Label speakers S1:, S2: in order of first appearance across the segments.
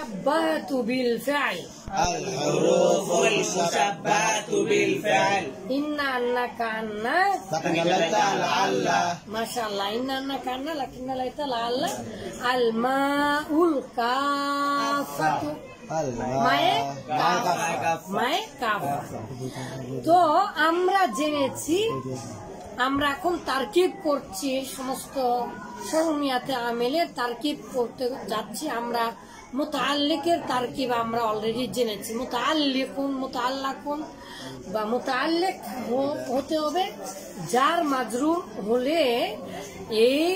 S1: المشبهة بالفعل
S2: الحروف المشبهة بالفعل
S1: إن أنك أن
S2: تقلت لعل
S1: ما شاء الله إن أنك أن لكن ليت لعل الماء الكافة মায়ে কাফা। তো আমরা জেনেছি, আমরা এখন তারকিব করছি, সমস্ত শরমিয়াতে আমেলের তারকিব করতে যাচ্ছি। আমরা মুতাআল্লিকের তারকিব আমরা অলরেডি জেনেছি। মুতাআল্লিকুন, মুতাআল্লাকুন বা মুতাআল্লিক হতে হবে জার মাজরুর হলে, এই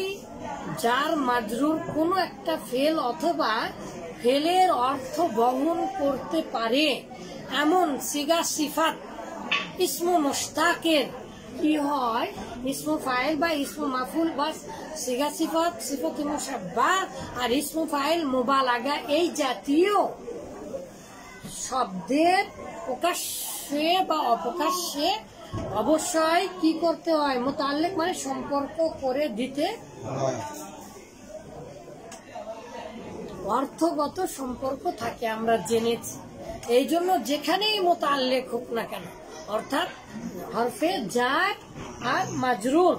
S1: জার মাজরুর কোনো একটা ফেল অথবা ফেলের অর্থ বহন করতে পারে এমন সিগা সিফাত ইসমু মুশতাকের কি হয়, ইসমু ফাইল বা ইসমু মাফুল বা সিগা সিফাত, সিফাত মুশাব্বাহ আর ইসমু ফাইল মুবালাগা, এই জাতীয় শব্দের প্রকাশ্যে বা অপ্রকাশ্যে অবশ্যই কি করতে হয়, মুতাআল্লিক মানে সম্পর্ক করে দিতে হয়, অর্থগত সম্পর্ক থাকে আমরা জেনেছি। এই জন্য যেখানেই মুতাআল্লিক হোক না কেন, অর্থাৎ হরফে জার আর মাজরুর,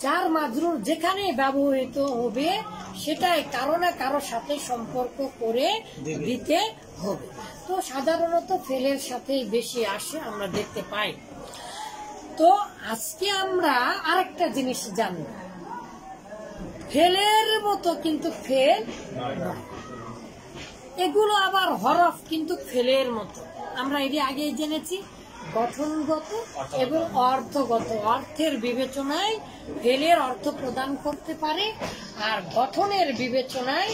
S1: জার মাজরুর যেখানে ব্যবহৃত হবে সেটাই কারো না কারো সাথে সম্পর্ক করে দিতে হবে। তো সাধারণত ফেলের সাথেই বেশি আসে, আমরা দেখতে পাই। তো আজকে আমরা আরেকটা জিনিস জানব, ফেলের মতো কিন্তু ফেল নয়, এগুলো আবার হরফ কিন্তু ফেলের মতো। আমরা এর আগেই জেনেছি গঠনগত এবং অর্থগত, অর্থের বিবেচনায় ফেলের অর্থ প্রদান করতে পারে, আর গঠনের বিবেচনায়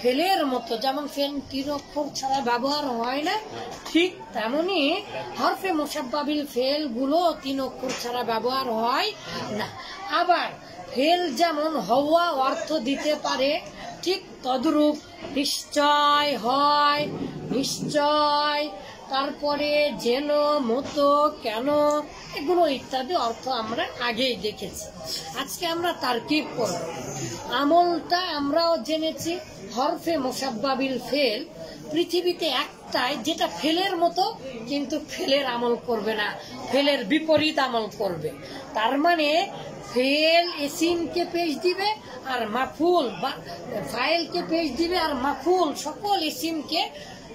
S1: ফেলের মতো, যেমন ফেল 3 অক্ষর ছাড়া ব্যবহার হয় না, ঠিক তেমনি হরফে মুশাব্বাহ বিল ফেল গুলো 3 অক্ষর ছাড়া ব্যবহার হয় না। আবার ফেল যেমন হওয়া অর্থ দিতে পারে, ঠিক তদ্রূপ নিশ্চয় হয়, নিশ্চয়, তারপরে যেন, মতো, কেন, এগুলো ইত্যাদি অর্থ আমরা আগেই দেখেছি। আজকে আমরা তারকিব করব। আমলটা আমরাও জেনেছি, হরফে মুশাব্বাহ বিল ফেল পৃথিবীতে একটাই যেটা ফেলের মতো কিন্তু ফেলের আমল করবে না, ফেলের বিপরীত আমল করবে। তার মানে ফেল ইসিমকে পেশ দিবে আর মাফুল বা ফাইলকে পেশ দিবে আর মাফুল সকল ইসিমকে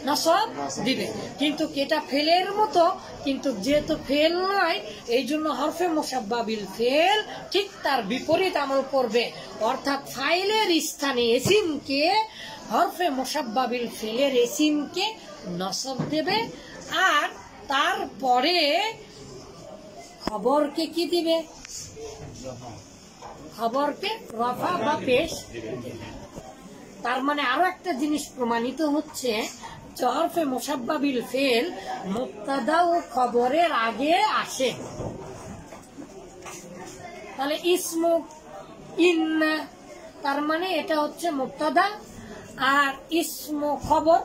S1: নসব দিবে, কিন্তু এটা ফেলের মতো, কিন্তু যেহেতু ফেল নয় এই জন্য হরফে মুশাব্বাহ বিল ফেল ঠিক তার বিপরীত আমল করবে, অর্থাৎ ফাইলের স্থানে ইসিমকে, হরফে মুশাব্বাহ বিল ফেলের ইসিমকে নসব দেবে, আর তারপরে খবরকে কি দিবে, খবরকে রফা বা পেশ। তার মানে আরো একটা জিনিস প্রমাণিত হচ্ছে, হরফে মুশাব্বাহ বিল ফেল মুবতাদা ও খবরের আগে আসে। তাহলে ইসমু ইন্না, তার মানে এটা হচ্ছে মুবতাদা, আর ইসমু খবর,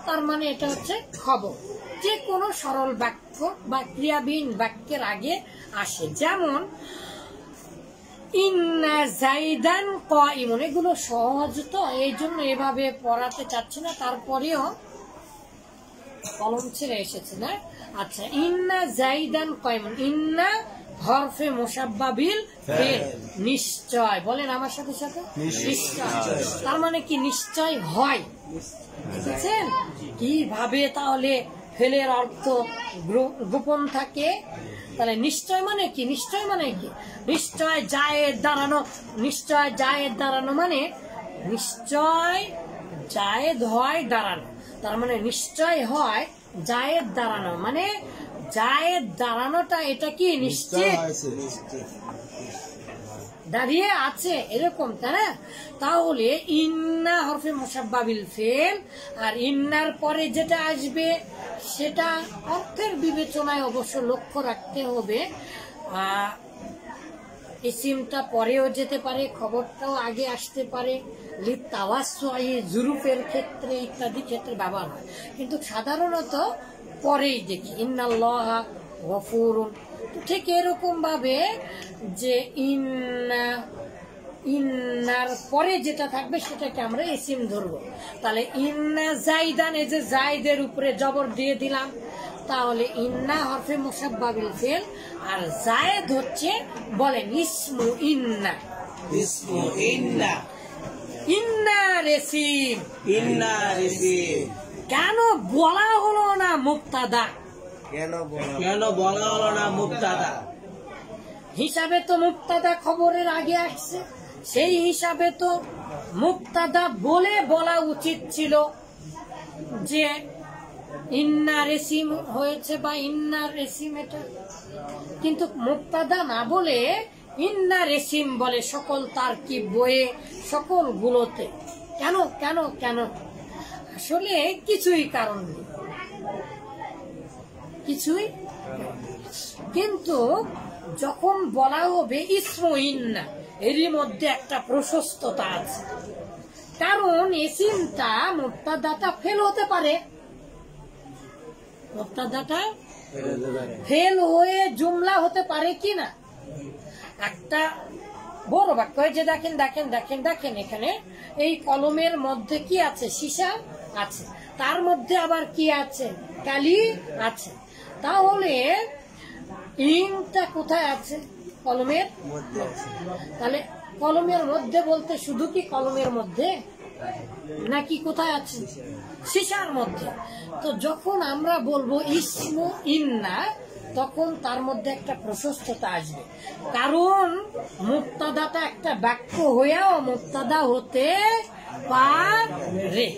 S1: তার মানে এটা হচ্ছে খবর। যে কোনো সরল বাক্য বা ক্রিয়াবিহীন বাক্যের আগে আসে, যেমন ইন্না জাইদান কাইমুন। এগুলো সহজ তো, এই জন্য এভাবে পড়াতে চাচ্ছি না, তারপরেও কলম ছেড়ে এসেছে না। আচ্ছা, ইন্না জাইদান কাইমুন, ইন্না হরফে মুশাব্বাহ বিল ফেল, নিশ্চয়, বলেন আমার সাথে সাথে, নিশ্চয়। তার মানে কি নিশ্চয় হয়, বুঝেছেন কিভাবে? তাহলে ফেলের অর্থ গোপন থাকে। তাহলে নিশ্চয় মানে কি, নিশ্চয় মানে কি, নিশ্চয় জায়েদ দাঁড়ানো, নিশ্চয় জায়েদ দাঁড়ানো মানে নিশ্চয় জায়েদ হয় দাঁড়ানো, তার মানে নিশ্চয় হয় জায়েদ দাঁড়ানো, মানে জায়েদ দাঁড়ানোটা এটা কি নিশ্চিত, দাঁড়িয়ে আছে এরকম, তাই না? তাহলে ইন্না হরফে মুশাব্বাহ বিল ফেল, আর ইন্নার পরে যেটা আসবে সেটা অর্থের বিবেচনায় অবশ্য লক্ষ্য রাখতে হবে। ইসিমটা পরেও যেতে পারে, খবরটাও আগে আসতে পারে, লিতাওয়াসসুই জুরুফের ক্ষেত্রে ইত্যাদি ক্ষেত্রে ব্যবহার হয়, কিন্তু সাধারণত পরেই দেখি ইন্নাল্লাহা গফুরুন। ঠিক এরকম ভাবে যে ইন্না ইন্নার পরে যেটা থাকবে সেটাকে আমরা ইসিম ধরবো। তাহলে ইন্না জাইদান, এই যে জাইদের উপরে জবর দিয়ে দিলাম, তাহলে ইন্না হরফে মুসাব্বা বিল ফেল, আর জায়েদ হচ্ছে বলেন ইসমু ইন্না।
S2: ইসমু ইন্না।
S1: Inner eSIM.
S2: Inner eSIM.
S1: কেন বলা হলো না মুক্তাদা?
S2: কেন বলা হলো না মুক্তাদা?
S1: হিসাবে তো মুক্তাদা খবরের আগে আসছে, সেই হিসাবে তো মুক্তাদা বলে বলা উচিত ছিল যে ইন্নার ইসিম হয়েছে বা ইন্নার ইসিম এটা, কিন্তু মুক্তাদা না বলে ইন্নার ইসিম বলে সকল তারকিব বইয়ে সকল গুলোতে। কেন কেন কেন? আসলে কিছুই কারণ নেই, কিছুই। কিন্তু যখন বলা হবে ইসমু ইন্না, এরই মধ্যে একটা প্রশস্ততা আছে, কারণ ইসিমটা মুক্তাদাটা ফেল হতে পারে, মুক্তাদাটা ফেল হয়ে জুমলা হতে পারে কি না। একটা বড় বাক্য যে দেখেন দেখেন দেখেন দেখেন, এখানে এই কলমের মধ্যে কি আছে? সীসা আছে, তার মধ্যে আবার কি আছে? কালি আছে। তাহলে ইনটা কোথায় আছে? কলমের মধ্যে। তাহলে কলমের মধ্যে বলতে শুধু কি কলমের মধ্যে, নাকি কোথায় আছে? সীসার মধ্যে। তো যখন আমরা বলবো ইসমু ইন্না, তখন তার মধ্যে একটা প্রশস্ততা আসবে, কারণ মুক্তাদাটা একটা বাক্য হয়েও মুক্তাদা হতে পারে।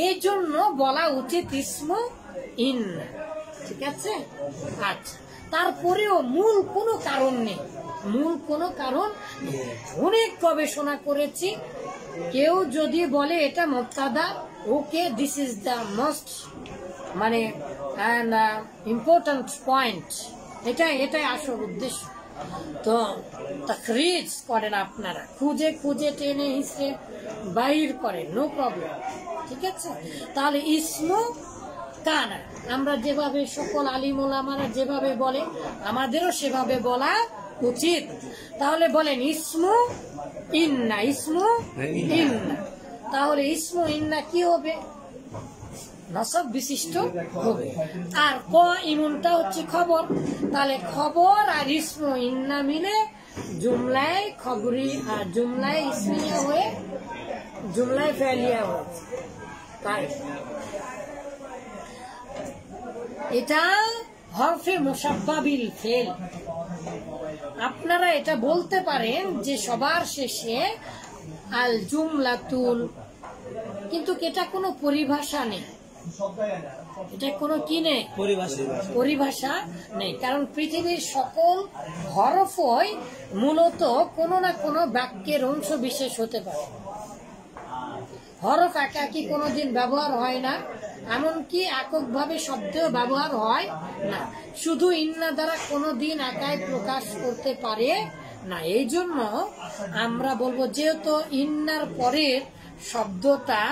S1: এই জন্য বলা উচিত ইসমু ইন্না, ঠিক আছে? আচ্ছা, তারপরেও মূল কোনো কারণ নেই, মূল কোনো কারণ নেই। অনেক গবেষণা করেছি, কেউ যদি বলে এটা মুক্তাদা, okay this is the most মানে ইম্পর্টেন্ট পয়েন্ট, এটাই আসল উদ্দেশ্য। তো তাখরিজ করেন আপনারা, খুঁজে খুঁজে টেনে হিসেবে বাইর করেন, নো প্রবলেম, ঠিক আছে? তাহলে ইসমু কানা, আমরা যেভাবে সকল আলিম ওলামারা যেভাবে বলে আমাদেরও সেভাবে বলা উচিত। তাহলে বলেন ইসমু ইন্না, ইসমু ইন্না। তাহলে ইসমু ইন্না কি হবে? নসব বিশিষ্ট হবে। আর ক ইমুনটা হচ্ছে খবর, তাহলে খবর আর ইসমু ইন্না মিলে জুমলায় খবরি আর জুমলায় ইসমিয়া হয়ে জুমলায় ফেলিয়া হয়েছে। তাই এটা হরফে মুসাব্বা বিল ফেল। আপনারা এটা বলতে পারেন যে সবার শেষে আল জুমলাতুল, কিন্তু এটা কোনো পরিভাষা নেই, এটা কোনো কি নেই? পরিভাষা নেই। কারণ পৃথিবীর সকল হরফই মূলত কোনো না কোনো বাক্যের অংশ বিশেষ হতে পারে। হরফ একাকি কোনোদিন ব্যবহার হয় না, এমনকি এককভাবে শব্দেও ব্যবহার হয় না। শুধু ইন্না দ্বারা কোনোদিন একাই প্রকাশ করতে পারে না। এই জন্য আমরা বলবো, যেহেতু ইন্নার পরের শব্দটা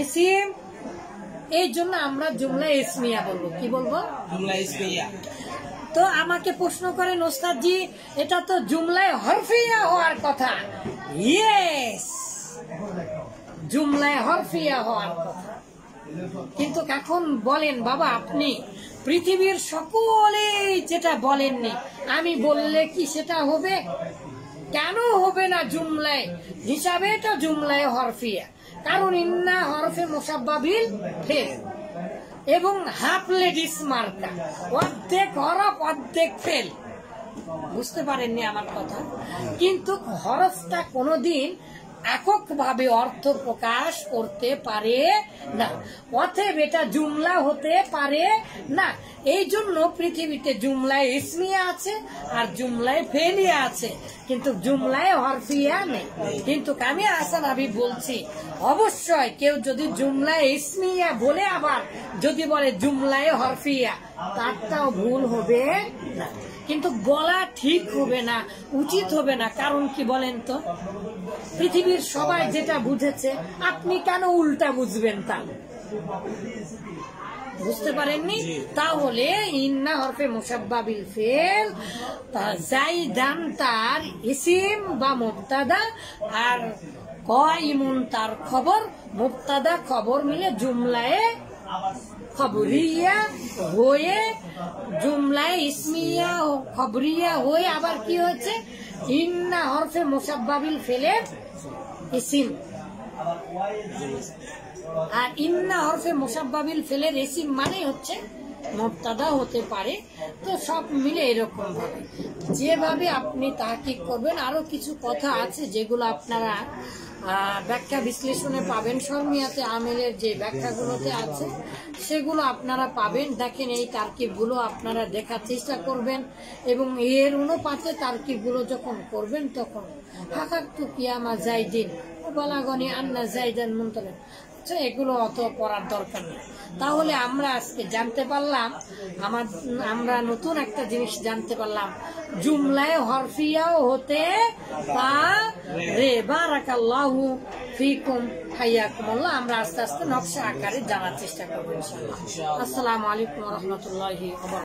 S1: ইসিম, এই জন্য আমরা জুমলা ইসমিয়া বলবো। কি বলবো?
S2: জুমলা ইসমিয়া।
S1: তো আমাকে প্রশ্ন করেন, ওস্তাদজি এটা তো জুমলায় হরফিয়া হওয়ার কথা। ইয়েস, জুমলায় হরফিয়া হওয়ার কথা। কিন্তু এখন বলেন বাবা, আপনি পৃথিবীর সকলে যেটা বলেননি, আমি বললে কি সেটা হবে? কেন হবে না? জুমলায় হিসাবে তো জুমলায় হরফিয়া, কারণ ইন্না হরফে মুসাব্বা বিল ফেল এবং হাফ লেডিস মার্কা, অর্ধেক হরফ অর্ধেক ফেল। বুঝতে পারেননি আমার কথা? কিন্তু হরফটা কোনোদিন এককভাবে অর্থ প্রকাশ করতে পারে না, অতএব এটা জুমলা হতে পারে না। এই জন্য পৃথিবীতে জুমলায় ইসমিয়া আছে আর জুমলায় ফেলিয়া আছে, কিন্তু জুমলায় হরফিয়া নেই। কিন্তু আমি হাসান হাবিব বলছি, অবশ্যই কেউ যদি জুমলায় ইসমিয়া বলে আবার যদি বলে জুমলায় হরফিয়া, তারটাও ভুল হবে না, কিন্তু বলা ঠিক হবে না, উচিত হবে না। কারণ কি বলেন তো? পৃথিবীর সবাই যেটা বুঝেছে, আপনি কেন উল্টা বুঝবেন? তা বুঝতে পারেননি? তাহলে ইন্না হরফে মুসাব্বা বিল ফেল জাইদান তার ইসিম বা মুবতাদা, আর কাইমুন তার খবর, মুবতাদা খবর মিলে জুমলায়ে খবরিয়া হয়ে, জুমলায় ইসমিয়া ও খবরিয়া হয়ে আবার কি হয়েছে, ইন্না হরফে মুসাব্বা বিল ফেলের ইসিম। আর ইন্না হরফে মুসাব্বা বিল ফেলের ইসিম মানে হচ্ছে মুবতাদা হতে পারে। তো সব মিলে এরকম ভাবে যেভাবে আপনি তাহকিক করবেন। আরো কিছু কথা আছে যেগুলো আপনারা ব্যাখ্যা বিশ্লেষণে পাবেন, শর্মিয়াতে আমেলের যে ব্যাখ্যাগুলোতে আছে সেগুলো আপনারা পাবেন। দেখেন এই তারকিবগুলো আপনারা দেখার চেষ্টা করবেন এবং এর অনুপাতে তারকিবগুলো যখন করবেন তখন হাকাকতু কিয়ামা জাইদিন ও বালাগনি আন্না জাইদান মুনতালিব, এগুলো অত পড়ার দরকার নেই। তাহলে আমরা আজকে জানতে পারলাম, আমরা নতুন একটা জিনিস জানতে পারলাম, জুমলায় হরফিয়াও হতে পারে। বারাকাল্লাহু ফিকুম হাইয়াকুমুল্লাহ। আমরা আস্তে আস্তে নকশা আকারে জানার চেষ্টা করবো ইনশাআল্লাহ। আসসালামু আলাইকুম ওয়া রাহমাতুল্লাহি ওয়া বারাকাতুহু।